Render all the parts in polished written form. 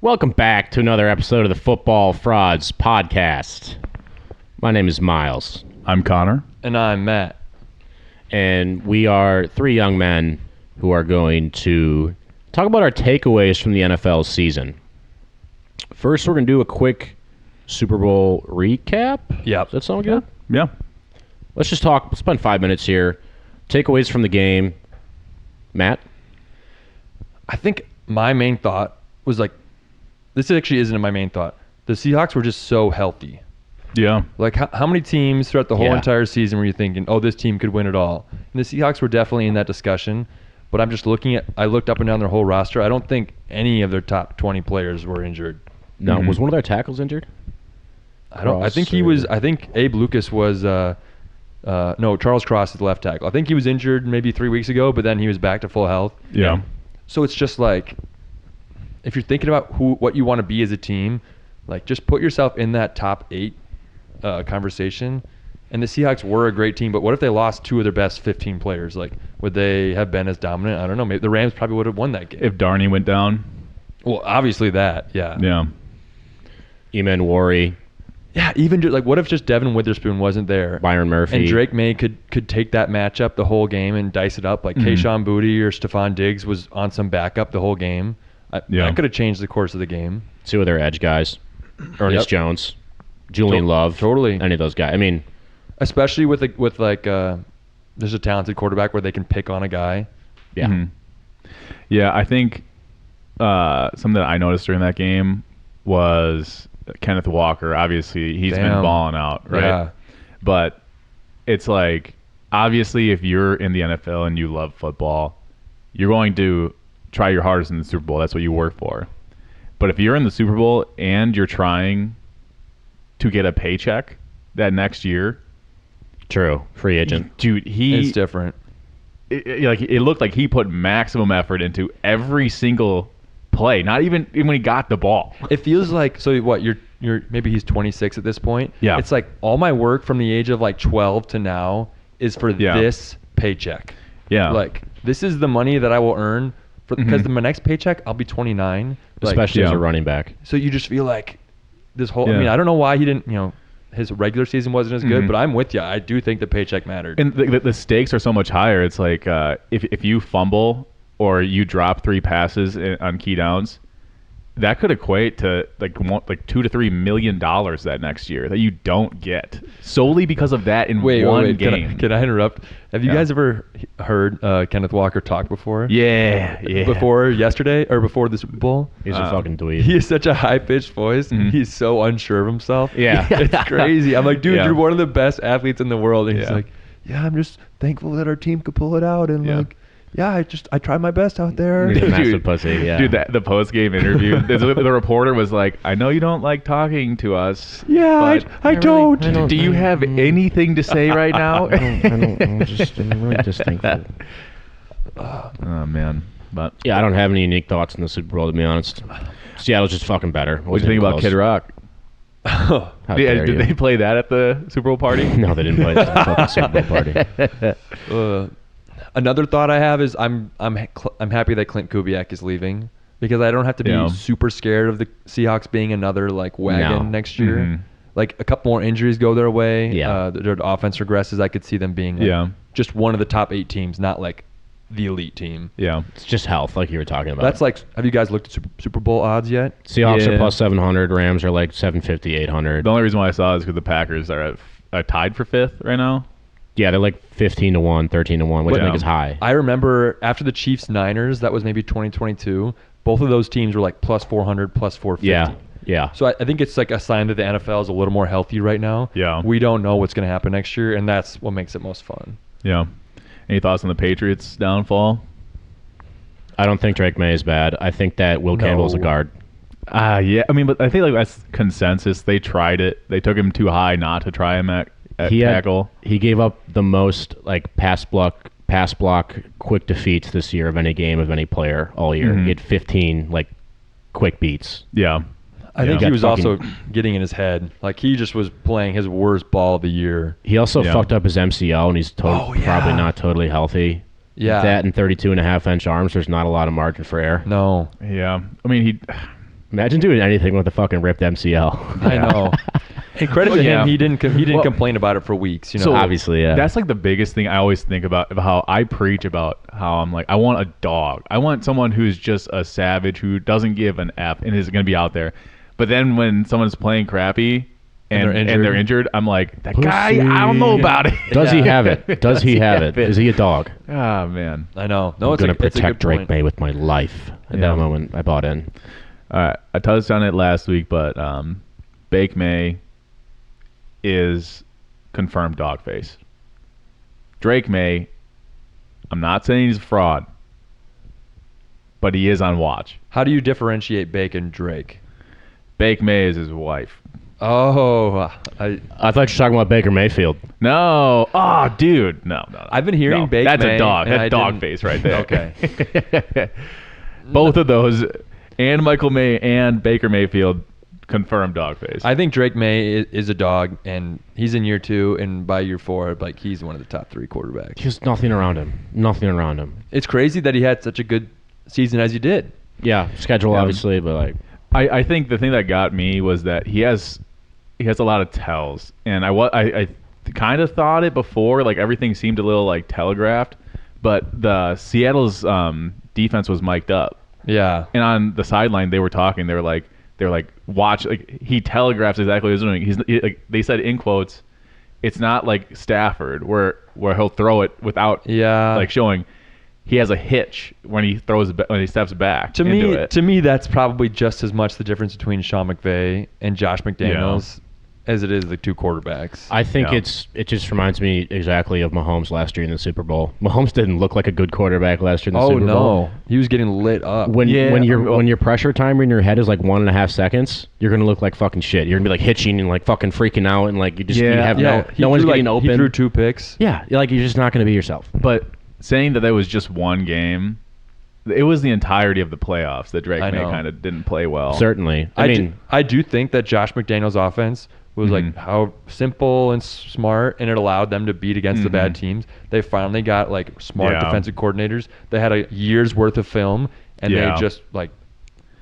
Welcome back to another episode of the Football Frauds Podcast. My name is Miles. I'm Connor. And I'm Matt. And we are three young men who are going to talk about our takeaways from the NFL season. First, we're going to do a quick Super Bowl recap. Yep. Does that sound good? Yeah. Let's just talk. We'll spend 5 minutes here. Takeaways from the game. Matt? I think my main thought was this actually isn't my main thought. The Seahawks were just so healthy. Yeah. Like, how many teams throughout the whole Yeah. entire season were you thinking, oh, this team could win it all? And the Seahawks were definitely in that discussion. But I'm just I looked up and down their whole roster. I don't think any of their top 20 players were injured. No. Was one of their tackles injured? I think Abe Lucas was, no, Charles Cross is the left tackle. I think he was injured maybe 3 weeks ago, but then he was back to full health. Yeah. So it's just like, if you're thinking about what you want to be as a team, just put yourself in that top 8 conversation. And the Seahawks were a great team, but what if they lost 2 of their best 15 players? Would they have been as dominant? I don't know. Maybe the Rams probably would have won that game. If Darney went down. Well, obviously that, yeah. Yeah. Eman Worry, Yeah, even what if just Devin Witherspoon wasn't there? Byron Murphy. And Drake May could take that matchup the whole game and dice it up. Kayshon Boutte or Stephon Diggs was on some backup the whole game. That could have changed the course of the game. 2 of their edge guys. Ernest Jones, Julian Love. Totally. Any of those guys. I mean, especially with there's a talented quarterback where they can pick on a guy. yeah. Mm-hmm. Yeah, I think something that I noticed during that game was Kenneth Walker. Obviously, he's been balling out, right? Yeah. But it's obviously, if you're in the NFL and you love football, you're going to try your hardest in the Super Bowl. That's what you work for. But if you're in the Super Bowl and you're trying to get a paycheck that next year, True. Free agent. dude, It's different. it looked like he put maximum effort into every single play. Not even when he got the ball. It feels like, so what, you're maybe he's 26 at this point. Yeah. It's like all my work from the age of 12 to now is for this paycheck. Yeah. This is the money that I will earn because my next paycheck I'll be 29. Especially as a running back. So you just feel like this whole, Yeah. I mean, I don't know why he didn't, his regular season wasn't as good, but I'm with you. I do think the paycheck mattered. And the stakes are so much higher. It's like if you fumble or you drop 3 passes on key downs, that could equate to like $2 to $3 million that next year that you don't get solely because of that in one game. Can I interrupt? Have you guys ever heard Kenneth Walker talk before? Yeah. Before yesterday or before the Super Bowl? He's a fucking dweeb. He has such a high-pitched voice. He's so unsure of himself. Yeah. It's crazy. I'm like, dude, Yeah. you're one of the best athletes in the world. And he's Yeah. like, yeah, I'm just thankful that our team could pull it out. And I tried my best out there. He's a massive Dude, pussy, yeah. Dude, the post-game interview, the reporter was like, I know you don't like talking to us. Yeah, but I don't. Do you have anything to say right now? I'm really just thankful. Oh, man. But Yeah, I don't have any unique thoughts in the Super Bowl, to be honest. Seattle's just fucking better. what do you think about Kid Rock? How dare Did you. they play that at the Super Bowl party? No, they didn't play the fucking Super Bowl party. Another thought I have is I'm happy that Clint Kubiak is leaving because I don't have to be super scared of the Seahawks being another wagon next year. Mhm. A couple more injuries go their way. Yeah. Their offense regresses. I could see them being just one of the top 8 teams, not the elite team. Yeah. It's just health, like you were talking about. That's have you guys looked at Super Bowl odds yet? Seahawks Yeah. are plus 700. Rams are 750, 800. The only reason why I saw it is because the Packers are tied for 5th right now. Yeah, they're 15 to 1, 13 to 1, which I Yeah. think is high. I remember after the Chiefs-Niners, that was maybe 2022, both of those teams were plus 400, plus 450. Yeah. So I think it's a sign that the NFL is a little more healthy right now. Yeah. We don't know what's going to happen next year, and that's what makes it most fun. Yeah. Any thoughts on the Patriots' downfall? I don't think Drake May is bad. I think that Will Campbell is a guard. Yeah. I mean, but I think that's consensus. They tried it. They took him too high not to try him at tackle. He gave up the most pass block, quick defeats this year of any game of any player all year. He had 15 quick beats. Yeah. I think He he got was also getting in his head. He just was playing his worst ball of the year. He also fucked up his MCL, and he's probably not totally healthy. Yeah. That and 32.5-inch arms, there's not a lot of margin for error. No. Yeah. I mean, Imagine doing anything with a fucking ripped MCL. I know. And credit to Yeah. him, he didn't Well, complain about it for weeks. So Obviously, yeah. That's like the biggest thing I always think about how I preach about how I'm like, I want a dog. I want someone who's just a savage who doesn't give an F and is going to be out there. But then when someone's playing crappy and they're injured, I'm like, that guy, I don't know about it. Does he have it? Does he have it? Is he a dog? Ah, man. I know. No, I'm it's going to it's a protect good Drake point. May with my life. At Yeah. that moment, I bought in. All right. I touched on it last week, but Bake May is confirmed dog face. Drake May, I'm not saying he's a fraud, but he is on watch. How do you differentiate Bake and Drake? Bake May is his wife. Oh, I thought you were talking about Baker Mayfield. No. Oh, dude. No. I've been hearing No, Bake that's May, a dog. and That's I dog didn't- face right there. Okay. Both of those, and Michael May and Baker Mayfield, confirmed dog face. I think Drake May is a dog, and he's in year 2, and by year 4, like he's one of the top 3 quarterbacks. Just nothing around him. Nothing around him. It's crazy that he had such a good season as he did. Yeah, schedule Yeah. obviously, but like I think the thing that got me was that he has a lot of tells, and I kind of thought it before, like everything seemed a little like telegraphed, but the Seattle's defense was mic'd up, Yeah. and on the sideline they were talking. They were like watch, like he telegraphs exactly what he's doing. Like they said in quotes, it's not like Stafford where he'll throw it without Yeah. like showing. He has a hitch when he steps back. To into me, it. that's probably just as much the difference between Sean McVay and Josh McDaniels as it is the 2 quarterbacks. I think Yeah. it just reminds me exactly of Mahomes last year in the Super Bowl. Mahomes didn't look like a good quarterback last year in the Super Bowl. He was getting lit up. When Yeah, when your well- when your pressure timer in your head is like 1.5 seconds, you're gonna look like fucking shit. You're gonna be like hitching and like fucking freaking out and like you just you Yeah. have he no one's threw, getting like, open. He threw 2 picks. Yeah, like you're just not gonna be yourself. But saying that was just one game, it was the entirety of the playoffs that Drake I May know. kind of didn't play well. Certainly, I do think that Josh McDaniels' offense was like Mhm. how simple and smart, and it allowed them to beat against the bad teams. They finally got like smart Yeah. defensive coordinators. They had a year's worth of film, and Yeah. they just like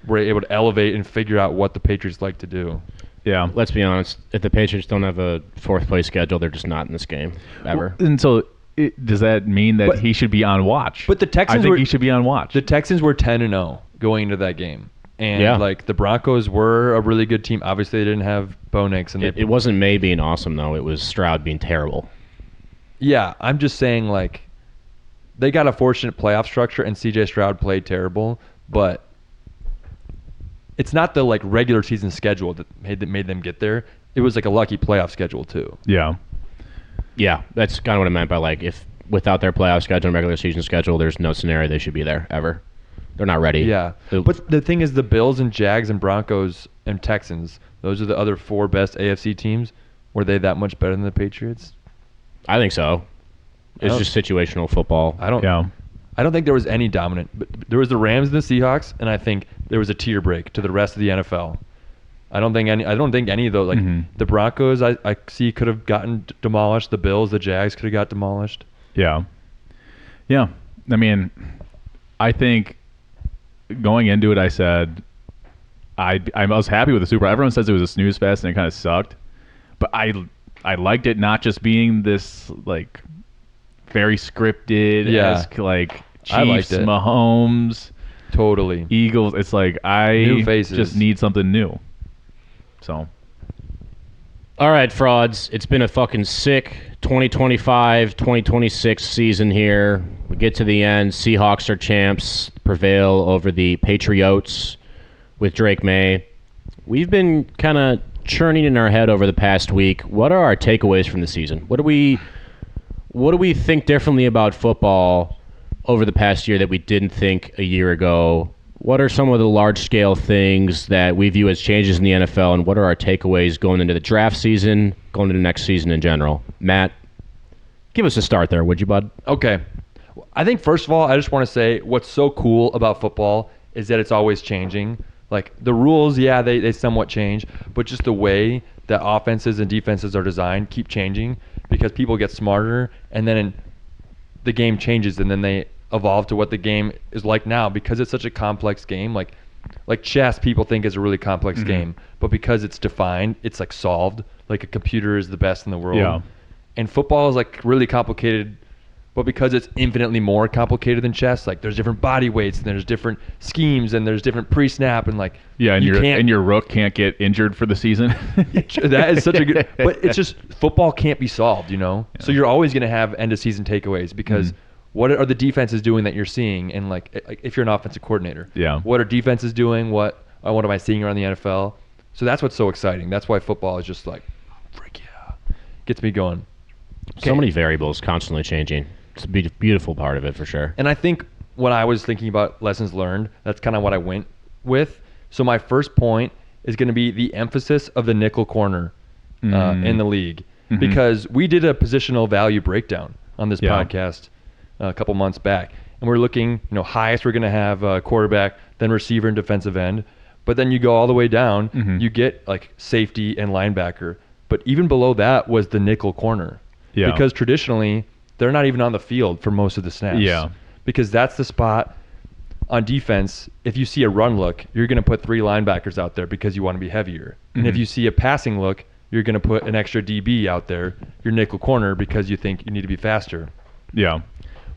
were able to elevate and figure out what the Patriots like to do. Yeah. let's be honest. If the Patriots don't have a 4th place schedule, they're just not in this game ever. And so, does that mean that But- he should be on watch? but the Texans I think were- he should be on watch. The Texans were 10-0 going into that game. And Yeah. like the Broncos were a really good team. Obviously, they didn't have Bo Nix, and It wasn't May being awesome though. It was Stroud being terrible. yeah, I'm just saying like they got a fortunate playoff structure, and CJ Stroud played terrible, but it's not the like regular season schedule that made them get there. It was like a lucky playoff schedule too. yeah. Yeah, that's kind of what I meant by like if without their playoff schedule and regular season schedule, there's no scenario they should be there ever. They're not ready. Yeah, The- but the thing is, the Bills and Jags and Broncos and Texans, those are the other 4 best AFC teams. Were they that much better than the Patriots? I think so. It's don't- just situational football. I don't. Yeah. I don't think there was any dominant. But there was the Rams and the Seahawks, and I think there was a tier break to the rest of the NFL. I don't think any of those, like Mhm. the Broncos, I see could have gotten demolished. The Bills, the Jags could have got demolished. Yeah. Yeah. I mean, I think going into it, I said I was happy with the Super Bowl. Everyone says it was a snooze fest and it kind of sucked, but I liked it not just being this like very scripted, Yeah. like I liked Chiefs, it. Mahomes, Totally. Eagles. It's like I New faces. just need something new. So All right, frauds. It's been a fucking sick 2025-2026 season here. We get to the end. Seahawks are champs, prevail over the Patriots with Drake May. We've been kind of churning in our head over the past week. What are our takeaways from the season? What do we think differently about football over the past year that we didn't think a year ago? What are some of the large-scale things that we view as changes in the NFL, and what are our takeaways going into the draft season, going into next season in general? Matt, give us a start there, would you, bud? Okay. I think first of all, I just want to say what's so cool about football is that it's always changing. Like the rules, yeah, they somewhat change, but just the way that offenses and defenses are designed keep changing because people get smarter, and then the game changes, and then they evolve to what the game is like now because it's such a complex game. Like like chess people think is a really complex game, but because it's defined, it's like solved. Like a computer is the best in the world. Yeah. And football is like really complicated, but because it's infinitely more complicated than chess, like there's different body weights and there's different schemes and there's different pre-snap and like Yeah, and you can't, your rook can't get injured for the season. that is such a good, but it's just football can't be solved, you know? Yeah. So you're always going to have end of season takeaways because what are the defenses doing that you're seeing? And like if you're an offensive coordinator, Yeah. what are defenses doing? What am I seeing around the NFL? So that's what's so exciting. That's why football is just like, frick yeah, gets me going. So many variables constantly changing. It's a beautiful part of it for sure. And I think when I was thinking about lessons learned, that's kind of what I went with. So my first point is going to be the emphasis of the nickel corner in the league, because we did a positional value breakdown on this podcast a couple months back, and we're looking, highest we're going to have quarterback, then receiver and defensive end, but then you go all the way down, you get like safety and linebacker, but even below that was the nickel corner, because traditionally they're not even on the field for most of the snaps. Yeah. Because that's the spot on defense. If you see a run look, you're going to put 3 linebackers out there because you want to be heavier. And if you see a passing look, you're going to put an extra DB out there, your nickel corner, because you think you need to be faster. Yeah.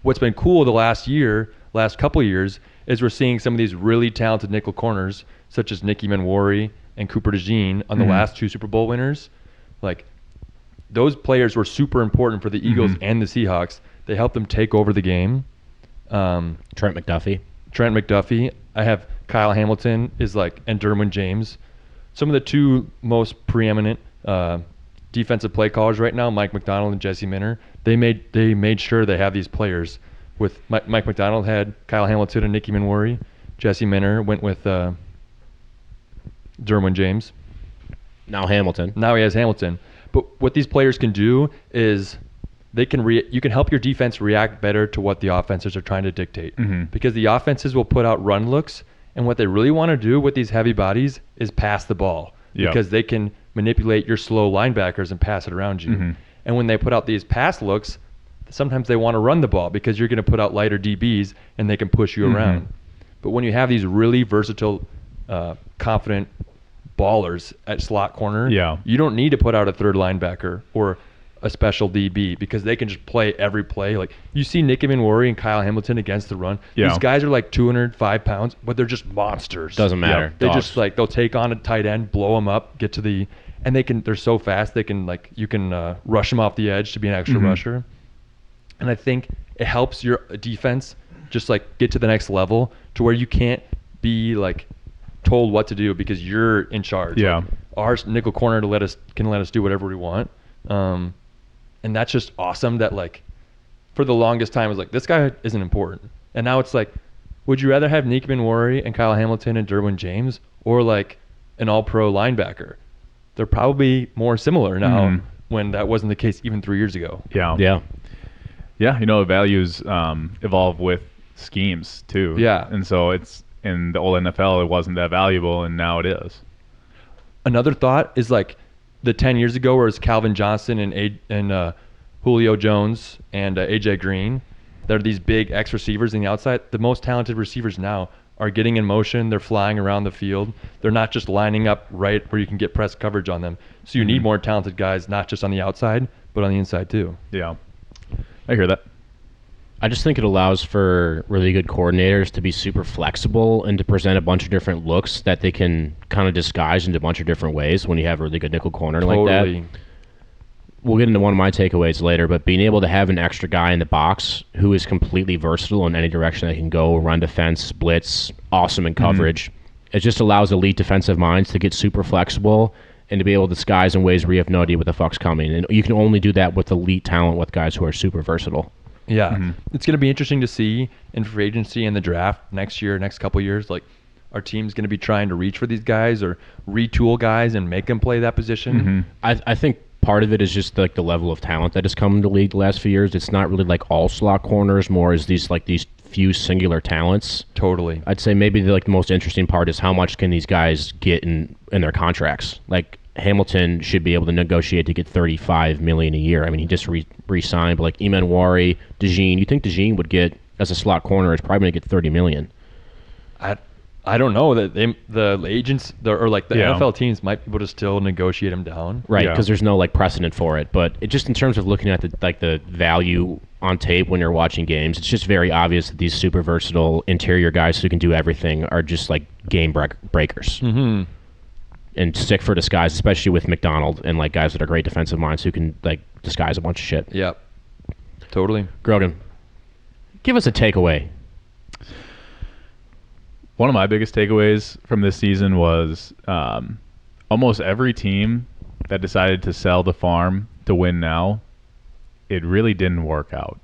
What's been cool the last couple years, is we're seeing some of these really talented nickel corners, such as Nicky Manwari and Cooper DeJean on the last 2 Super Bowl winners. Like, those players were super important for the Eagles and the Seahawks. They helped them take over the game. Trent McDuffie. I have Kyle Hamilton and Derwin James. Some of the 2 most preeminent defensive play callers right now, Mike McDonald and Jesse Minter. They made sure they have these players. With Mike McDonald had Kyle Hamilton and Nicky Manwari. Jesse Minter went with Derwin James. Now Hamilton. Now he has Hamilton. But what these players can do is you can help your defense react better to what the offenses are trying to dictate. Because the offenses will put out run looks, and what they really want to do with these heavy bodies is pass the ball. Because they can manipulate your slow linebackers and pass it around you. And when they put out these pass looks, sometimes they want to run the ball because you're going to put out lighter DBs and they can push you around. But when you have these really versatile, confident ballers at slot corner, you don't need to put out a 3rd linebacker or a special DB because they can just play every play. Like, you see Nicky Manwari and Kyle Hamilton against the run. These guys are like 205 pounds, but they're just monsters. Doesn't matter. They just they'll take on a tight end, blow them up, get to the, and they're so fast you can rush them off the edge to be an extra rusher. And I think it helps your defense just get to the next level to where you can't be told what to do because you're in charge. Our nickel corner can let us do whatever we want. And that's just awesome that for the longest time it was this guy isn't important. And now it's would you rather have Nicky Manwari and Kyle Hamilton and Derwin James or an all-pro linebacker? They're probably more similar now when that wasn't the case even 3 years ago. Yeah, values evolve with schemes too. And so it's in the old NFL, it wasn't that valuable, and now it is. Another thought is the 10 years ago where it's Calvin Johnson and Julio Jones and AJ Green. They're these big X receivers in the outside. The most talented receivers now are getting in motion. They're flying around the field. They're not just lining up right where you can get press coverage on them. So you need more talented guys, not just on the outside, but on the inside too. Yeah, I hear that. I just think it allows for really good coordinators to be super flexible and to present a bunch of different looks that they can kind of disguise into a bunch of different ways when you have a really good nickel corner like that. We'll get into one of my takeaways later, but being able to have an extra guy in the box who is completely versatile in any direction they can go, run defense, blitz, awesome in coverage, it just allows elite defensive minds to get super flexible and to be able to disguise in ways where you have no idea what the fuck's coming. And you can only do that with elite talent with guys who are super versatile. Yeah, it's going to be interesting to see in free agency and the draft next year, next couple of years. Our team's going to be trying to reach for these guys or retool guys and make them play that position. I think part of it is just the level of talent that has come into the league the last few years. It's not really all slot corners, more as these few singular talents. Totally. I'd say maybe the most interesting part is how much can these guys get in their contracts. Hamilton should be able to negotiate to get $35 million a year. I mean, he just re-signed, but Emanwari, DeJean, you think DeJean would get, as a slot corner, is probably going to get $30 million. I don't know that the agents or like the Yeah. NFL teams might be able to still negotiate him down. Right, Yeah. because there's no like precedent for it. But it just in terms of looking at the value on tape when you're watching games, it's just very obvious that these super versatile interior guys who can do everything are just like game breakers. Mm-hmm. And stick for disguise, especially with McDonald and like guys that are great defensive minds who can like disguise a bunch of shit. Yep. Totally. Grogan, give us a takeaway. One of my biggest takeaways from this season was almost every team that decided to sell the farm to win now, it really didn't work out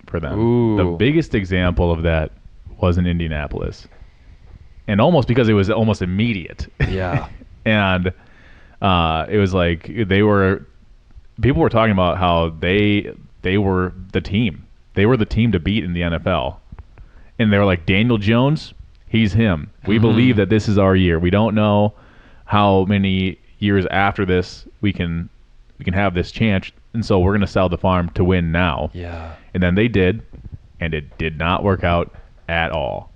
for them. Ooh. The biggest example of that was in Indianapolis. And almost because it was almost immediate. Yeah. And it was like people were talking about how they were the team. They were the team to beat in the NFL. And they were like, Daniel Jones, he's him. We believe that this is our year. We don't know how many years after this we can have this chance, and so we're going to sell the farm to win now. Yeah. And then they did, and it did not work out at all.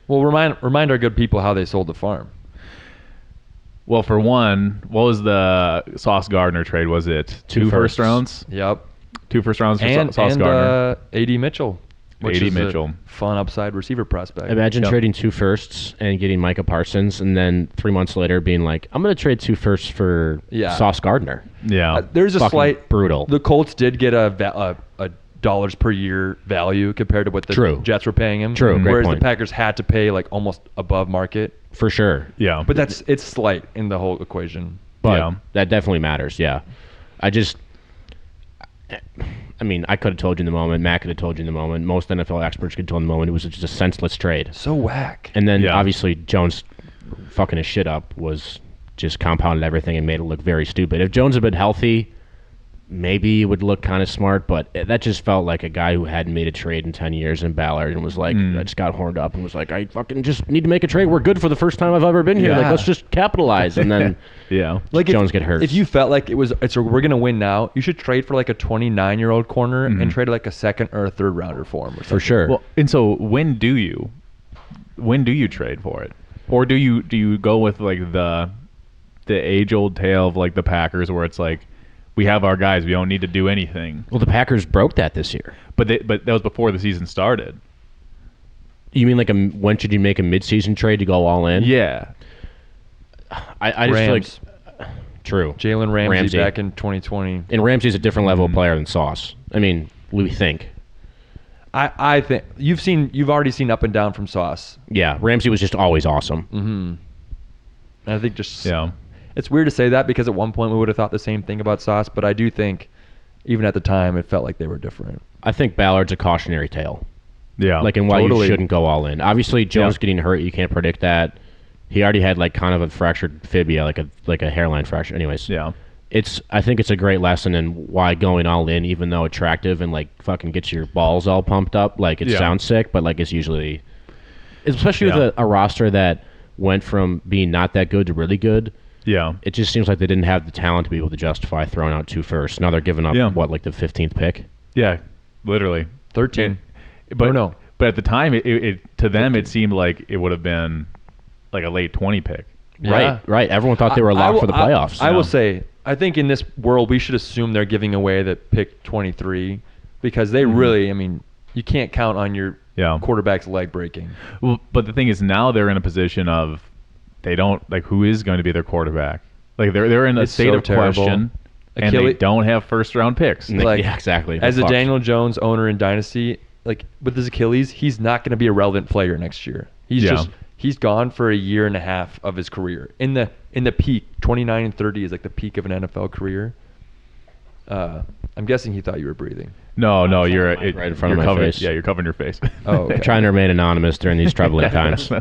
Well, remind our good people how they sold the farm. Well, for one, what was the Sauce Gardner trade? Was it two first firsts. rounds? Yep. 2 first rounds for And Sauce Gardner. A.D. Mitchell. Which A.D. is Mitchell. a fun upside receiver prospect. Imagine Yep. trading 2 firsts and getting Micah Parsons, and then 3 months later being like, I'm going to trade 2 firsts for Yeah. Sauce Gardner. Yeah. There's a Fucking slight brutal. The Colts did get a dollars per year value compared to what the True. Jets were paying him. True, great Whereas point. the Packers had to pay like almost above market. For sure. Yeah. But it's slight in the whole equation. But Yeah. that definitely matters, yeah. I mean, I could have told you in the moment. Matt could have told you in the moment. Most NFL experts could have told in the moment. It was just a senseless trade. So whack. And then, Yeah. obviously, Jones fucking his shit up was just compounded everything and made it look very stupid. If Jones had been healthy, maybe it would look kind of smart, but that just felt like a guy who hadn't made a trade in 10 years in Ballard and was like, I just got horned up and was like, I fucking just need to make a trade. We're good for the first time I've ever been here. Like, Yeah. let's just capitalize. And then Yeah. Like Jones get hurt. If you felt like we're gonna win now, you should trade for like a 29-year-old corner and trade like a second or a third rounder for him. Or something. for sure. Well, and so when do you trade for it, or do you go with like the age-old tale of like the Packers, where it's like, we have our guys, we don't need to do anything. Well, the Packers broke that this year. But that was before the season started. You mean like when should you make a midseason trade to go all in? Yeah. I just feel like Rams. true. Jalen Ramsey back in 2020. And Ramsey's a different level of player than Sauce. I mean, we think. I think you've already seen up and down from Sauce. Yeah, Ramsey was just always awesome. And I think Yeah. it's weird to say that because at one point we would have thought the same thing about Sauce, but I do think even at the time it felt like they were different. I think Ballard's a cautionary tale. Yeah. Like, and why Totally. you shouldn't go all in. Obviously, Jones getting hurt, you can't predict that. He already had like kind of a fractured fibia, like a hairline fracture. Anyways, Yeah. I think it's a great lesson in why going all in, even though attractive and like fucking gets your balls all pumped up, like it Yeah. sounds sick, but like it's usually, especially Yeah. with a roster that went from being not that good to really good. Yeah. It just seems like they didn't have the talent to be able to justify throwing out 2 firsts. Now they're giving up like the 15th pick. Yeah. Literally. 13. But Oh, no. But at the time, it to them it seemed like it would have been like a late 20 pick. Yeah. Right. Everyone thought they were locked for the playoffs. I will say, I think in this world we should assume they're giving away the pick 23 because they really, I mean, you can't count on your quarterback's leg breaking. Well, but the thing is, now they're in a position of they don't like who is going to be their quarterback. Like they're in a It's state so of terrible. question, and they don't have first round picks. Like, yeah, exactly. As a Fuck. Daniel Jones owner in Dynasty, like with his Achilles, he's not going to be a relevant player next year. He's gone for a year and a half of his career. In the peak, 29 and 30 is like the peak of an NFL career. I'm guessing he thought you were breathing. No, you're right in front of you're my covering, face. Yeah, you're covering your face. Oh, okay. Trying to remain anonymous during these troubling times. I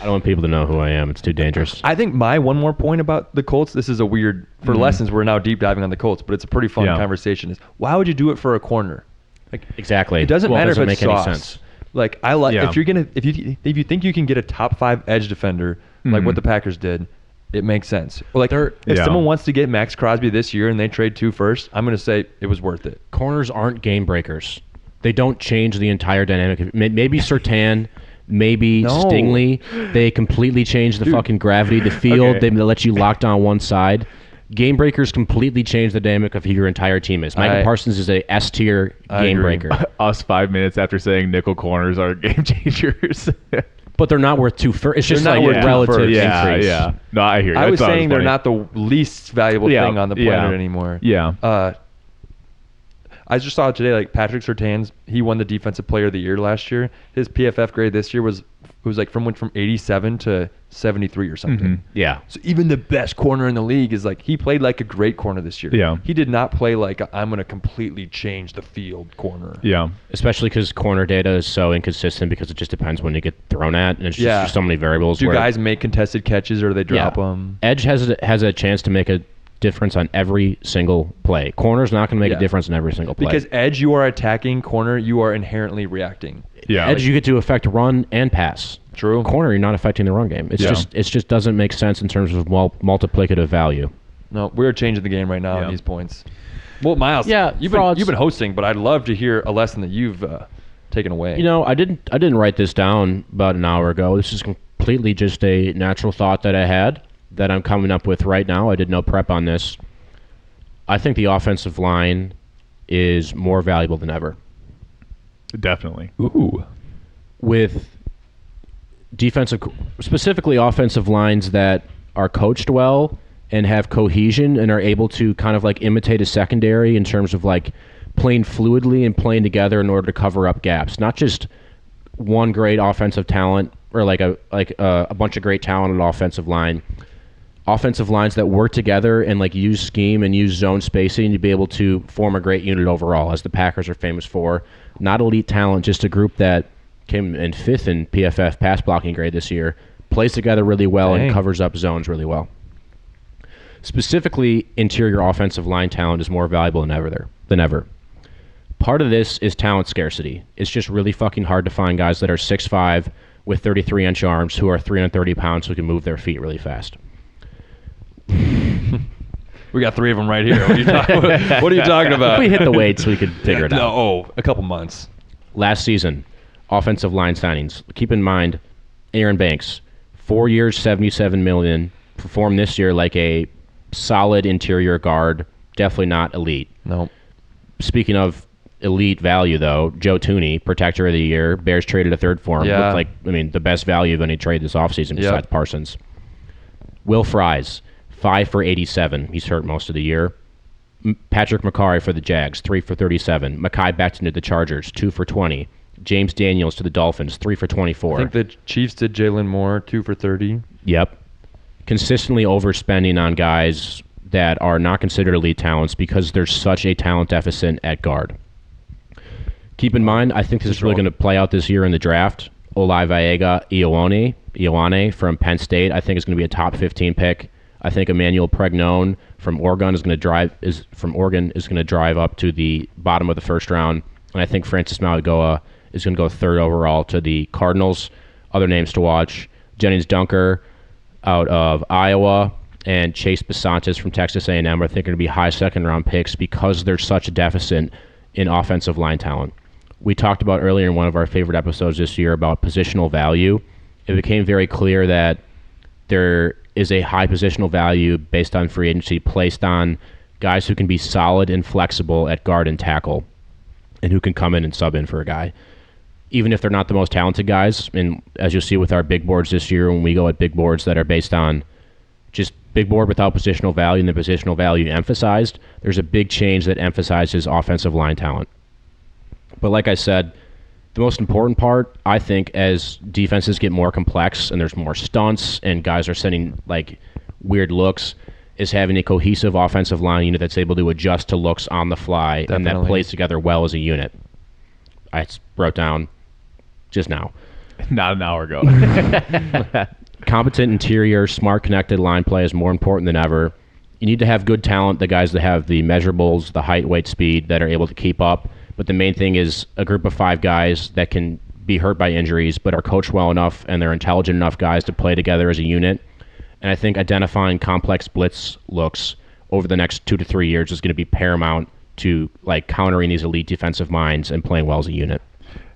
don't want people to know who I am. It's too dangerous. I think my one more point about the Colts, this is a weird, for lessons, we're now deep diving on the Colts, but it's a pretty fun conversation, is why would you do it for a corner? Like, Exactly. it doesn't Well, matter if doesn't it's make any Sauce. sense. Like, if you're gonna, if you think you can get a top 5 edge defender, like what the Packers did, it makes sense. Or like, if someone wants to get Max Crosby this year and they trade 2 firsts, I'm gonna say it was worth it. Corners aren't game breakers. They don't change the entire dynamic. Maybe Surtain, maybe No. Stingley. They completely changed the fucking gravity of the field. Okay. They let you lock down one side. Game breakers completely change the dynamic of who your entire team is. Michael Parsons is a S tier game agree. breaker, Us 5 minutes after saying nickel corners are game changers. but they're not worth two first. It's just They're not like worth a two relative firsts. yeah, increase. yeah. No, I hear you. I was That's saying they're funny. not the least valuable Yeah, thing on the yeah. planet anymore. Yeah. I just saw it today. Like Patrick Surtain's, he won the Defensive Player of the Year last year. His PFF grade this year went from 87 to 73 or something. Mhm. Yeah. So even the best corner in the league is like he played like a great corner this year. Yeah. He did not play like I'm going to completely change the field corner. Yeah. Especially because corner data is so inconsistent because it just depends when you get thrown at, and it's just Yeah. there's so many variables. Do where- guys make contested catches or do they drop them? Edge has a chance to make a difference on every single play. Corner's not going to make Yeah. a difference in every single play. Because edge, you are attacking. Corner, you are inherently reacting. Yeah. Edge, you get to affect run and pass. True. Corner, you're not affecting the run game. It's Yeah. just doesn't make sense in terms of multiplicative value. No, we're changing the game right now Yeah. on these points. Well, Miles, Yeah, you've frauds. been hosting, but I'd love to hear a lesson that you've taken away. You know, I didn't write this down about an hour ago. This is completely just a natural thought that I had that I'm coming up with right now. I did no prep on this. I think the offensive line is more valuable than ever. Definitely. Ooh. With specifically offensive lines that are coached well and have cohesion and are able to kind of like imitate a secondary in terms of like playing fluidly and playing together in order to cover up gaps. Not just one great offensive talent or like a bunch of great talent on offensive line. Offensive lines that work together and like use scheme and use zone spacing to be able to form a great unit overall, as the Packers are famous for. Not elite talent, just a group that came in 5th in PFF pass blocking grade this year, plays together really well Dang. and covers up zones really well. Specifically, interior offensive line talent is more valuable than ever. Part of this is talent scarcity. It's just really fucking hard to find guys that are 6'5", with 33-inch arms, who are 330 pounds, who can move their feet really fast. We got 3 of them right here. What are you talking about? If we hit the weights, we could figure it out. No, a couple months. Last season, offensive line signings. Keep in mind, Aaron Banks, 4 years, $77 million, performed this year like a solid interior guard. Definitely not elite. No. Speaking of elite value, though, Joe Tooney, protector of the year. Bears traded a third for him. Yeah. Looked like, the best value of any trade this offseason besides Parsons. Will Fries, 5 for 87. He's hurt most of the year. Patrick McCarry for the Jags, 3 for 37. Mekhi Becton to the Chargers, 2 for 20. James Daniels to the Dolphins, 3 for 24. I think the Chiefs did Jalen Moore, 2 for 30. Yep. Consistently overspending on guys that are not considered elite talents because there's such a talent deficit at guard. Keep in mind, I think this is really going to play out this year in the draft. Olaiviega Ioane from Penn State, I think is going to be a top 15 pick. I think Emmanuel Pregnon from Oregon is going to drive up to the bottom of the first round, and I think Francis Mauigoa is going to go 3rd overall to the Cardinals. Other names to watch: Jennings Dunker out of Iowa and Chase Basantis from Texas A&M. I think are going to be high 2nd round picks because there's such a deficit in offensive line talent. We talked about earlier in one of our favorite episodes this year about positional value. It became very clear that there is a high positional value based on free agency placed on guys who can be solid and flexible at guard and tackle and who can come in and sub in for a guy. Even if they're not the most talented guys, and as you'll see with our big boards this year, when we go at big boards that are based on just big board without positional value and the positional value emphasized, there's a big change that emphasizes offensive line talent. But like I said, the most important part, I think, as defenses get more complex and there's more stunts and guys are sending like weird looks, is having a cohesive offensive line unit that's able to adjust to looks on the fly and that Definitely. plays together well as a unit. I wrote down just now. Not an hour ago. Competent interior, smart connected line play is more important than ever. You need to have good talent, the guys that have the measurables, the height, weight, speed, that are able to keep up. But the main thing is a group of 5 guys that can be hurt by injuries but are coached well enough and they're intelligent enough guys to play together as a unit. And I think identifying complex blitz looks over the next 2 to 3 years is going to be paramount to like countering these elite defensive minds and playing well as a unit.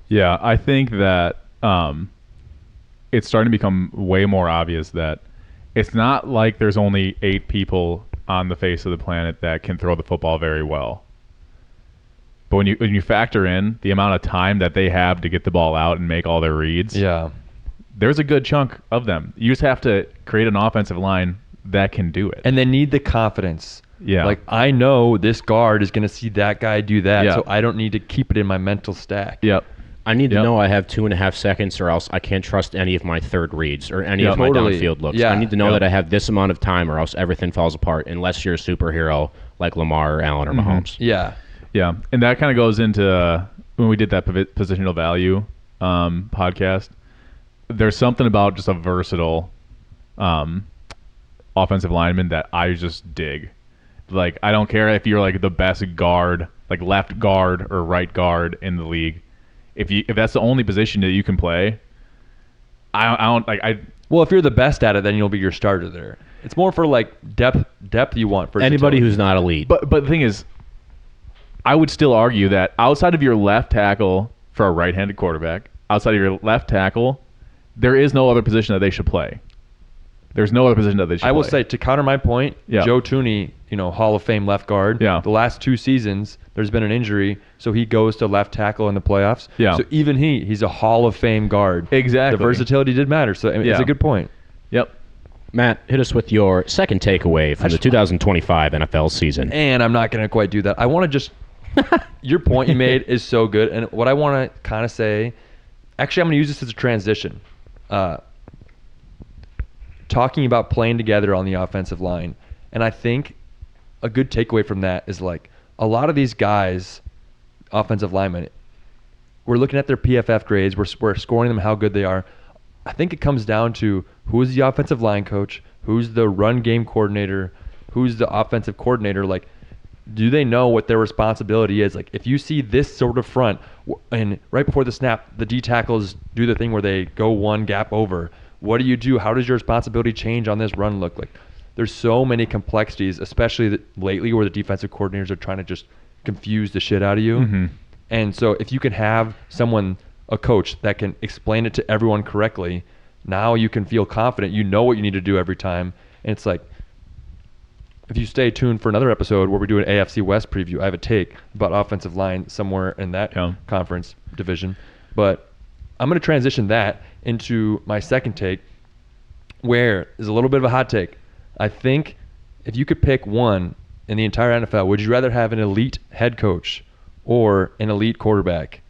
Yeah, I think that it's starting to become way more obvious that it's not like there's only 8 people on the face of the planet that can throw the football very well. But when you factor in the amount of time that they have to get the ball out and make all their reads, Yeah. there's a good chunk of them. You just have to create an offensive line that can do it. And they need the confidence. Yeah. Like, I know this guard is going to see that guy do that, Yeah. so I don't need to keep it in my mental stack. Yep. I need to Yep. know I have 2.5 seconds, or else I can't trust any of my third reads or any Yeah, of my totally. downfield looks. Yeah. I need to know Yeah. that I have this amount of time, or else everything falls apart. Unless you're a superhero like Lamar or Allen or Mahomes. Yeah. Yeah, and that kind of goes into when we did that positional value podcast. There's something about just a versatile offensive lineman that I just dig. Like, I don't care if you're like the best guard, like left guard or right guard in the league. If that's the only position that you can play, I don't like I. Well, if you're the best at it, then you'll be your starter there. It's more for like depth you want. Anybody who's not elite. But the thing is, I would still argue that outside of your left tackle for a right-handed quarterback, outside of your left tackle, there is no other position that they should play. There's no other position that they should play. I will say, to counter my point, Yeah. Joe Tooney, Hall of Fame left guard. Yeah. The last 2 seasons, there's been an injury, so he goes to left tackle in the playoffs. Yeah. So even he's a Hall of Fame guard. Exactly. The versatility did matter. So it's Yeah. a good point. Yep. Matt, hit us with your second takeaway from the 2025 NFL season. And I'm not going to quite do that. I want to just your point you made is so good, and what I want to kind of say, actually, I'm going to use this as a transition. Talking about playing together on the offensive line, and I think a good takeaway from that is like a lot of these guys, offensive linemen, we're looking at their PFF grades, we're scoring them how good they are. I think it comes down to who's the offensive line coach, who's the run game coordinator, who's the offensive coordinator. Like, do they know what their responsibility is? Like, if you see this sort of front, and right before the snap, the D tackles do the thing where they go one gap over. What do you do? How does your responsibility change on this run look like? There's so many complexities, especially lately where the defensive coordinators are trying to just confuse the shit out of you. Mm-hmm. And so if you can have someone, a coach, that can explain it to everyone correctly, now you can feel confident. You know what you need to do every time. And it's like, if you stay tuned for another episode where we do an AFC West preview, I have a take about offensive line somewhere in that conference division. But I'm going to transition that into my second take, where is a little bit of a hot take. I think if you could pick one in the entire NFL, would you rather have an elite head coach or an elite quarterback?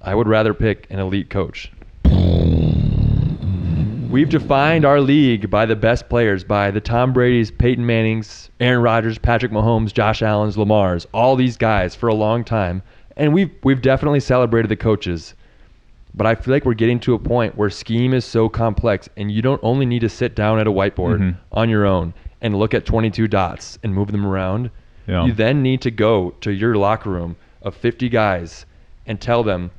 I would rather pick an elite coach. We've defined our league by the best players, by the Tom Brady's, Peyton Manning's, Aaron Rodgers, Patrick Mahomes, Josh Allen's, Lamar's, all these guys for a long time. And we've definitely celebrated the coaches. But I feel like we're getting to a point where scheme is so complex, and you don't only need to sit down at a whiteboard on your own and look at 22 dots and move them around. Yeah. You then need to go to your locker room of 50 guys and tell them,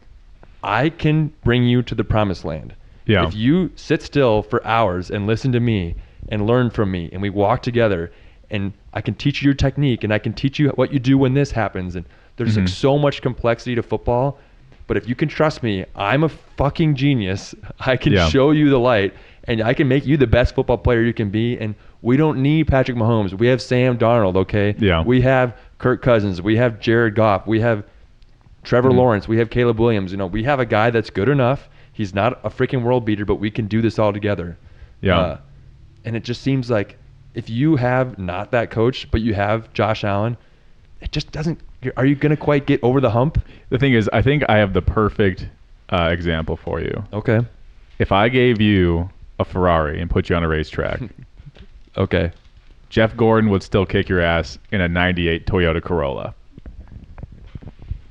I can bring you to the promised land. Yeah. If you sit still for hours and listen to me and learn from me, and we walk together, and I can teach you your technique, and I can teach you what you do when this happens. And there's like so much complexity to football. But if you can trust me, I'm a fucking genius. I can show you the light, and I can make you the best football player you can be. And we don't need Patrick Mahomes. We have Sam Darnold, okay? Yeah. We have Kirk Cousins. We have Jared Goff. We have Trevor Lawrence. We have Caleb Williams. We have a guy that's good enough. He's not a freaking world beater, but we can do this all together. Yeah. And it just seems like if you have not that coach, but you have Josh Allen, it just doesn't. Are you going to quite get over the hump? The thing is, I think I have the perfect example for you. Okay. If I gave you a Ferrari and put you on a racetrack, Okay. Jeff Gordon would still kick your ass in a 98 Toyota Corolla.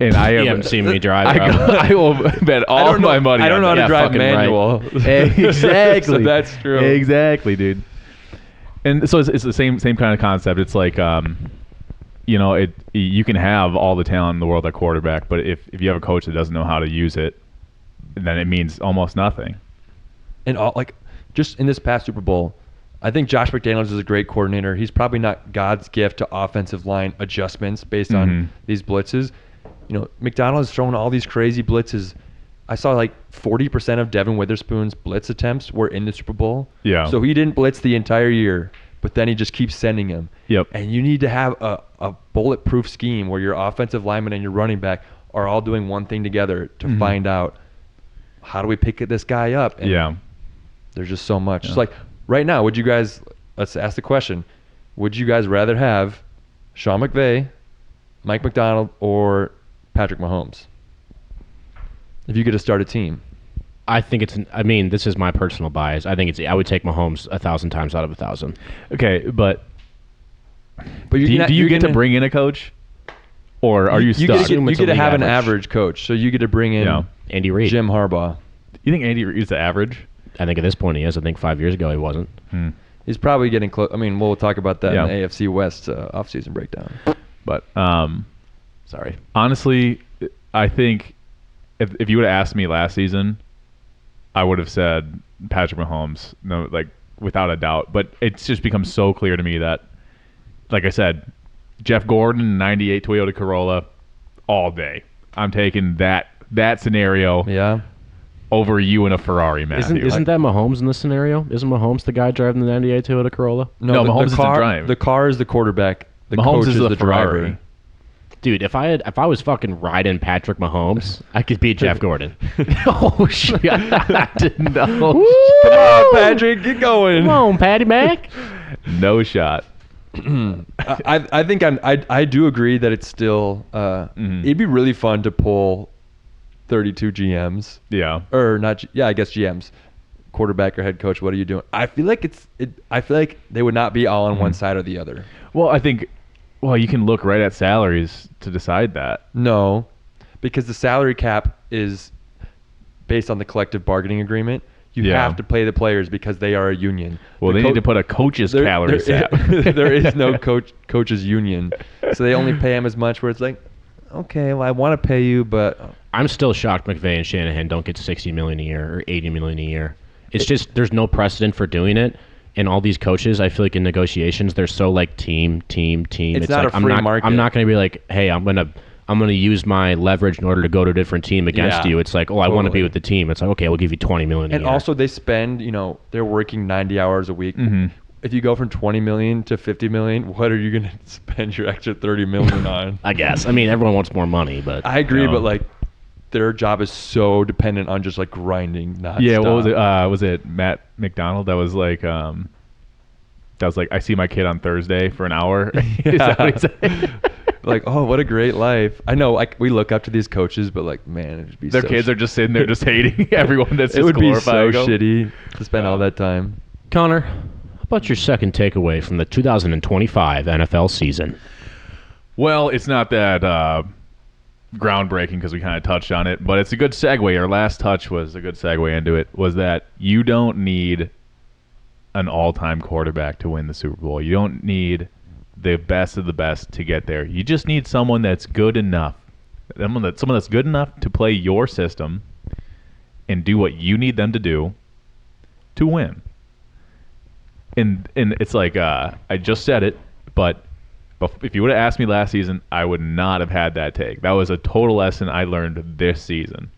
And I You have, haven't seen me drive, bro. I will bet all my money. I don't know how on to that. drive fucking manual. Exactly. So that's true. Exactly, dude. And so it's the same kind of concept. It's like, you can have all the talent in the world at quarterback, but if you have a coach that doesn't know how to use it, then it means almost nothing. And just in this past Super Bowl, I think Josh McDaniels is a great coordinator. He's probably not God's gift to offensive line adjustments based on these blitzes. McDonald has thrown all these crazy blitzes, I saw like 40% of Devin Witherspoon's blitz attempts were in the Super Bowl. Yeah. So he didn't blitz the entire year, but then he just keeps sending them. Yep. And you need to have a bulletproof scheme where your offensive lineman and your running back are all doing one thing together to find out how do we pick this guy up. And Yeah. there's just so much. It's like right now, let's ask the question. Would you guys rather have Sean McVay, Mike McDonald, or Patrick Mahomes if you get to start a team? I think this is my personal bias. I would take Mahomes 1,000 times out of 1,000. Okay, but But do you get to bring in a coach, or are you stuck? You get to have an average. average coach, so you get to bring in Andy Reid. Jim Harbaugh. You think Andy Reid is the average? I think at this point he is. I think 5 years ago he wasn't. He's probably getting close. I mean, we'll talk about that Yeah. in the AFC West offseason breakdown. But Sorry. honestly, I think if you would have asked me last season, I would have said Patrick Mahomes, no, like without a doubt. But it's just become so clear to me that, like I said, Jeff Gordon, 98 Toyota Corolla, all day. I'm taking that scenario Yeah. over you in a Ferrari, Matthew. Isn't that Mahomes in this scenario? Isn't Mahomes the guy driving the 98 Toyota Corolla? No, Mahomes is the car, drive. The car is the quarterback. The Mahomes coach is is the driver. Ferrari. Dude, if I was fucking riding Patrick Mahomes, I could beat Jeff Gordon. Oh shit! I didn't know. Come on, Patrick, get going. Come on, Patty Mac. No shot. I think I do agree that it's still it'd be really fun to pull 32 GMs Yeah. or not. I guess GMs, quarterback or head coach. What are you doing? I feel like I feel like they would not be all on one side or the other. Well, I think. Well, you can look right at salaries to decide that. No, because the salary cap is based on the collective bargaining agreement. You Yeah. have to pay the players because they are a union. Well, The they need to put a coach's there- calorie there- cap. there is no coaches union, so they only pay him as much. Where it's like, okay, well, I want to pay you, but I'm still shocked McVay and Shanahan don't get $60 million a year or $80 million a year. It's just there's no precedent for doing it. And all these coaches, I feel like in negotiations, they're so like team. It's not like a free market. I'm not going to be like, hey, I'm gonna use my leverage in order to go to a different team against Yeah, you. It's like, oh, I want to be totally. with the team. It's like, okay, we'll give you $20 million. and a year. also they spend, they're working 90 hours a week. Mhm. If you go from 20 million to 50 million, what are you going to spend your extra 30 million on? I guess. I mean, everyone wants more money, but I agree, No. but like their job is so dependent on just like grinding. Not Yeah. What was it? Was it Matt McDonald? That was like. I see my kid on Thursday for an hour. Is that what he said? Like, oh, what a great life. I know, like we look up to these coaches, but like, man, it'd be Their so kids are just sitting there just hating everyone that's it just would be so glorifying them. shitty to spend all that time. Connor, how about your second takeaway from the 2025 NFL season? Well, it's not that groundbreaking because we kind of touched on it, but it's a good segue. Our last touch was a good segue into it, was that you don't need an all-time quarterback to win the Super Bowl. You don't need the best of the best to get there. You just need someone that's good enough. Someone that's good enough to play your system and do what you need them to do to win. And it's like I just said it, but if you would have asked me last season, I would not have had that take. That was a total lesson I learned this season.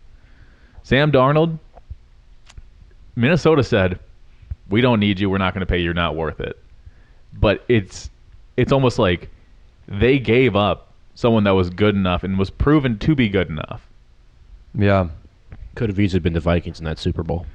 Sam Darnold, Minnesota said, we don't need you. We're not going to pay you. You're not worth it. But it's almost like they gave up someone that was good enough and was proven to be good enough. Yeah. Could have easily been the Vikings in that Super Bowl.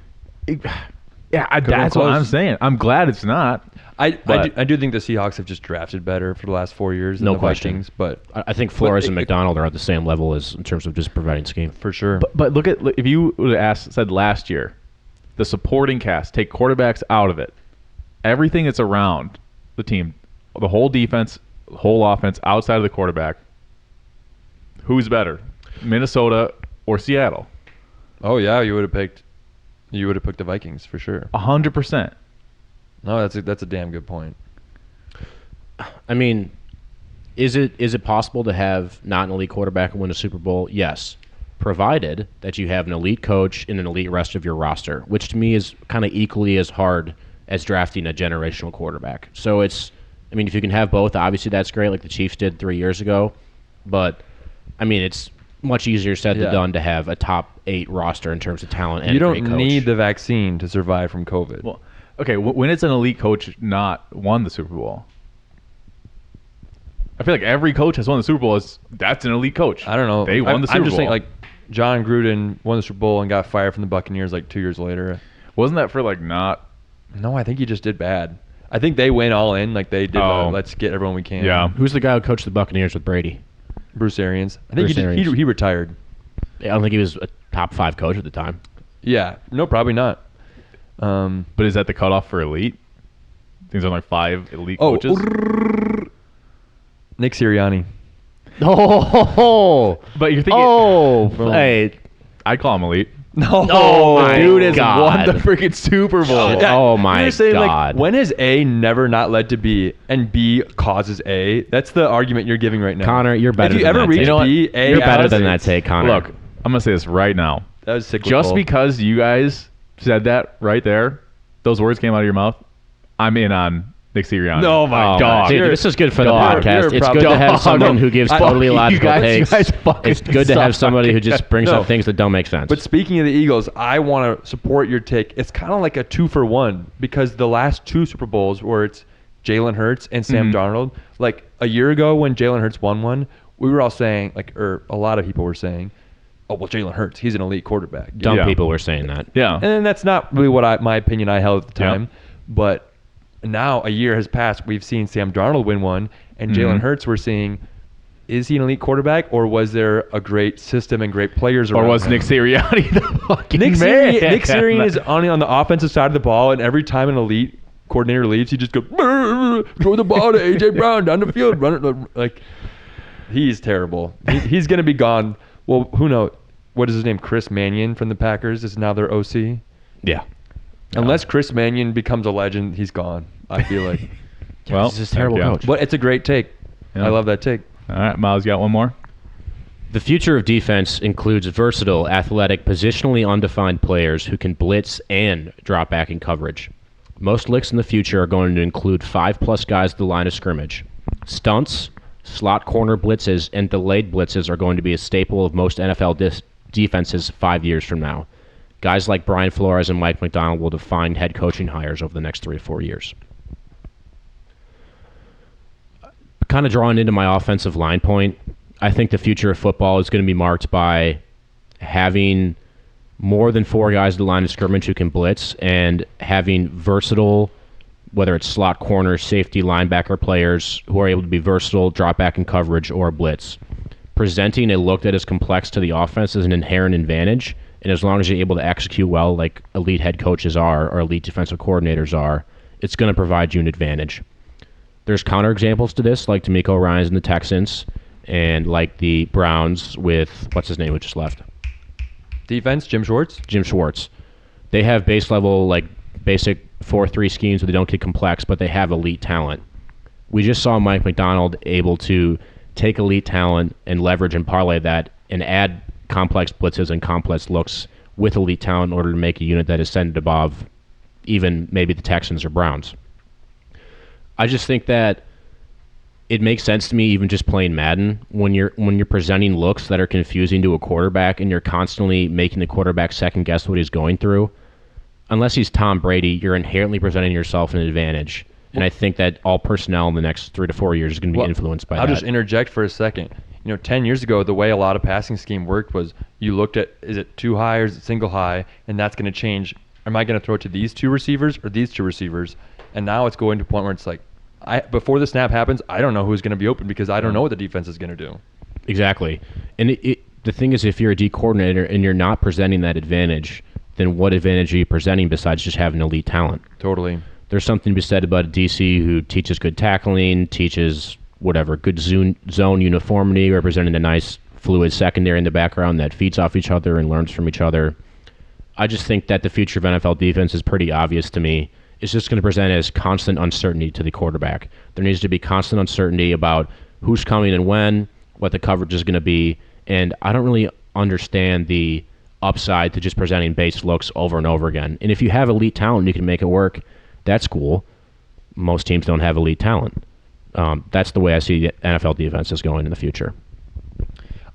Yeah, that's what I'm saying. I'm glad it's not. I But- do think the Seahawks have just drafted better for the last 4 years than No the question. Vikings, but I think Flores and it- McDonald are at the same level as in terms of just providing scheme. for sure. But look, if you would have said last year, the supporting cast, take quarterbacks out of it, everything that's around the team, the whole defense, the whole offense outside of the quarterback, who's better, Minnesota or Seattle? Oh yeah, you would have picked the Vikings for sure. 100%. No, that's a damn good point. I mean, is it possible to have not an elite quarterback and win a Super Bowl? Yes, provided that you have an elite coach and an elite rest of your roster, which to me is kind of equally as hard as drafting a generational quarterback. So if you can have both, obviously that's great, like the Chiefs did 3 years ago. But I mean, much easier said Yeah. than done to have a top 8 roster in terms of talent and You a great don't coach. need the vaccine to survive from COVID. Well, okay, when it's an elite coach not won the Super Bowl, I feel like every coach has won the Super Bowl. That's an elite coach. I don't know. They won the Super I'm just Bowl. saying, like, John Gruden won the Super Bowl and got fired from the Buccaneers like 2 years later. Wasn't that for like not? No, I think he just did bad. I think they went all in. Like, they did let's get everyone we can. Yeah. Who's the guy who coached the Buccaneers with Brady? Bruce Arians. I think Bruce Arians. he retired. I don't think he was a top 5 coach at the time. Yeah. No, probably not. But is that the cutoff for elite? Things on like 5 elite coaches. Nick Sirianni. Oh, But you're thinking, hey, I'd call him elite. No. Oh, my Dude has God. won the freaking Super Bowl. Shit. Oh, my You're saying, God. Like, when has A never not led to B and B causes A? That's the argument you're giving right now. Connor, you're better If you than ever that reach take. You know what? B, A, You're better adds than it. that take, Connor. Look, I'm gonna say this right now. That was cyclical. Just because you guys said that right there, those words came out of your mouth, I'm in on Nick Sirianni. No, my Oh, God. dude, You're- this is good for the dog. podcast. You're It's probably- good to have Dog. someone who gives Fuck totally you logical guys. You takes. guys fucking It's good to have suck. somebody who just brings No. up things that don't make sense. But speaking of the Eagles, I want to support your take. It's kind of like a 2-for-1 because the last 2 Super Bowls where it's Jalen Hurts and Sam Darnold, like a year ago when Jalen Hurts won one, we were all saying, or a lot of people were saying, oh, well, Jalen Hurts, he's an elite quarterback. Dumb Yeah. people were saying that. Yeah. And that's not really what my opinion I held at the Yeah. time. But now a year has passed. We've seen Sam Darnold win one, and Jalen Hurts. We're seeing, is he an elite quarterback, or was there a great system and great players around Or was him? Nick Sirianni the fucking Nick man? Sirianni is on the offensive side of the ball, and every time an elite coordinator leaves, he just goes, throw the ball to A.J. Brown down the field, run it. Like, he's terrible. He's going to be gone. Well, who knows? What is his name? Chris Mannion from the Packers is now their OC. Yeah. Unless Chris Mannion becomes a legend, he's gone. I feel like. Well, This is a terrible yeah. coach. But it's a great take. Yeah. I love that take. All right, Miles, you got one more? The future of defense includes versatile, athletic, positionally undefined players who can blitz and drop back in coverage. Most licks in the future are going to include 5+ guys at the line of scrimmage. Stunts, slot corner blitzes, and delayed blitzes are going to be a staple of most NFL defenses 5 years from now. Guys like Brian Flores and Mike McDonald will define head coaching hires over the next 3 to 4 years. Kind of drawing into my offensive line point, I think the future of football is going to be marked by having more than 4 guys at the line of scrimmage who can blitz and having versatile, whether it's slot corner, safety, linebacker players who are able to be versatile, drop back in coverage, or blitz. Presenting a look that is complex to the offense is an inherent advantage, and as long as you're able to execute well like elite head coaches are or elite defensive coordinators are, it's going to provide you an advantage. There's counterexamples to this, like D'Amico Ryans and the Texans, and like the Browns with, what's his name who just left? Defense, Jim Schwartz. Jim Schwartz. They have base level, like basic 4-3 schemes where they don't get complex, but they have elite talent. We just saw Mike McDonald able to take elite talent and leverage and parlay that and add complex blitzes and complex looks with elite talent in order to make a unit that is ascended above even maybe the Texans or Browns. I just think that it makes sense to me, even just playing Madden, when you're presenting looks that are confusing to a quarterback and you're constantly making the quarterback second guess what he's going through. Unless he's Tom Brady, you're inherently presenting yourself an advantage. And I think that all personnel in the next 3 to 4 years is going to be influenced by I'll that. just interject for a second. 10 years ago, the way a lot of passing scheme worked was you looked at, is it too high or is it single high? And that's going to change. Am I going to throw it to these 2 receivers or these 2 receivers? And now it's going to a point where it's like, before the snap happens, I don't know who's going to be open because I don't know what the defense is going to do. Exactly. And the thing is, if you're a D coordinator and you're not presenting that advantage, then what advantage are you presenting besides just having elite talent? Totally. There's something to be said about a DC who teaches good tackling, teaches whatever, good zone uniformity, representing a nice fluid secondary in the background that feeds off each other and learns from each other. I just think that the future of NFL defense is pretty obvious to me. It's just going to present as constant uncertainty to the quarterback. There needs to be constant uncertainty about who's coming and when, what the coverage is going to be, and I don't really understand the upside to just presenting base looks over and over again. And if you have elite talent and you can make it work, that's cool. Most teams don't have elite talent. That's the way I see the NFL defense is going in the future.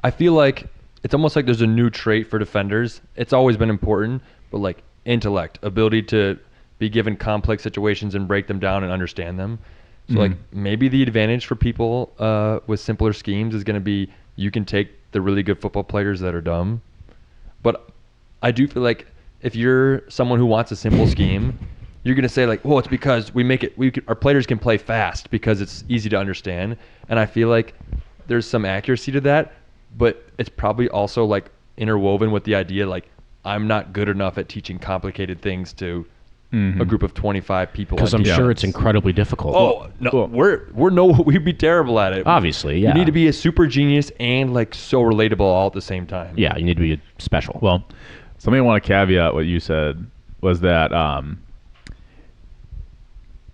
I feel like it's almost like there's a new trait for defenders. It's always been important, but like intellect, ability to be given complex situations and break them down and understand them. So like maybe the advantage for people with simpler schemes is going to be you can take the really good football players that are dumb. But I do feel like if you're someone who wants a simple scheme, you're going to say like, well, it's because our players can play fast because it's easy to understand. And I feel like there's some accuracy to that, but it's probably also like interwoven with the idea like I'm not good enough at teaching complicated things to a group of 25 people. Because I'm sure it's incredibly difficult. Oh no, we'd be terrible at it. Obviously, yeah. You need to be a super genius and like so relatable all at the same time. Yeah, you need to be special. Well, something I want to caveat what you said was that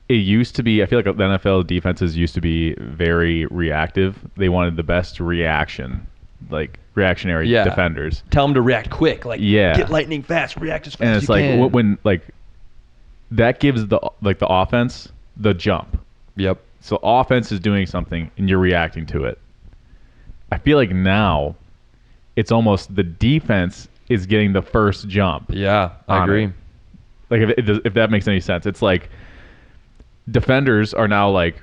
it used to be, I feel like the NFL defenses used to be very reactive. They wanted the best reaction, like reactionary defenders. Tell them to react quick, like get lightning fast, react as fast and as it's you like can. when like that gives the offense the jump. Yep. So offense is doing something and you're reacting to it. I feel like now it's almost the defense is getting the first jump. Yeah, I agree. It. Like if that makes any sense, it's like defenders are now like,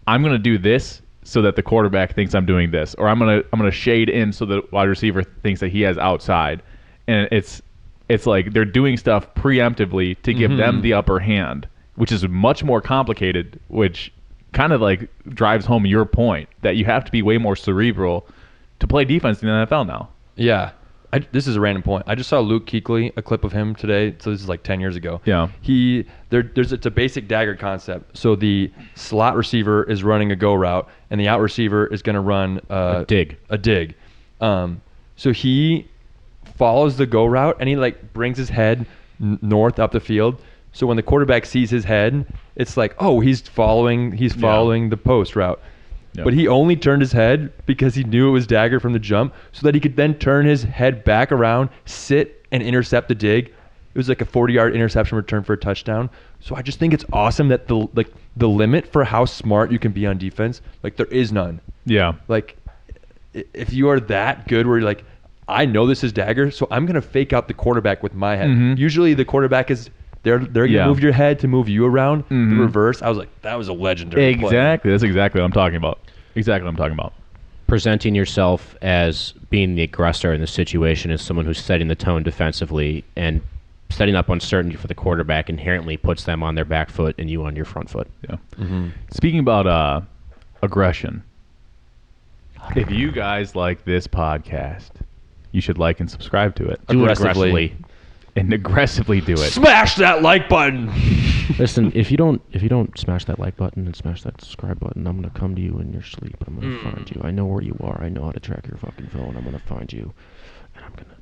I'm gonna do this so that the quarterback thinks I'm doing this, or I'm gonna shade in so the wide receiver thinks that he has outside, and it's like they're doing stuff preemptively to give them the upper hand, which is much more complicated, which kind of like drives home your point that you have to be way more cerebral to play defense in the NFL now. Yeah. This is a random point. I just saw Luke Kuechly, a clip of him today. So this is like 10 years ago. Yeah. It's a basic dagger concept. So the slot receiver is running a go route, and the out receiver is going to run a dig. So he follows the go route, and he like brings his head north up the field. So when the quarterback sees his head, it's like, oh, he's following the post route. Yep. But he only turned his head because he knew it was dagger from the jump, so that he could then turn his head back around, sit, and intercept the dig. It was like a 40-yard interception return for a touchdown. So I just think it's awesome that the limit for how smart you can be on defense, like there is none. Yeah. Like if you are that good where you're like, I know this is dagger, so I'm going to fake out the quarterback with my head. Usually the quarterback is they're going to move your head to move you around. The reverse. I was like, that was a legendary play. Exactly. That's exactly what I'm talking about. Exactly what I'm talking about. Presenting yourself as being the aggressor in the situation as someone who's setting the tone defensively and setting up uncertainty for the quarterback inherently puts them on their back foot and you on your front foot. Yeah. Speaking about aggression, if you guys like this podcast, you should like and subscribe to it. Do it aggressively. And aggressively do it. Smash that like button. Listen, if you don't smash that like button and smash that subscribe button, I'm gonna come to you in your sleep. I'm gonna find you. I know where you are. I know how to track your fucking phone. I'm gonna find you, and I'm gonna.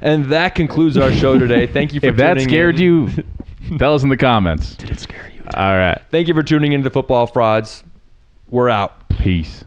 And that concludes our show today. Thank you for tuning in. If that scared you, tell us in the comments. Did it scare you? All right. Thank you for tuning into the Football Frauds. We're out. Peace.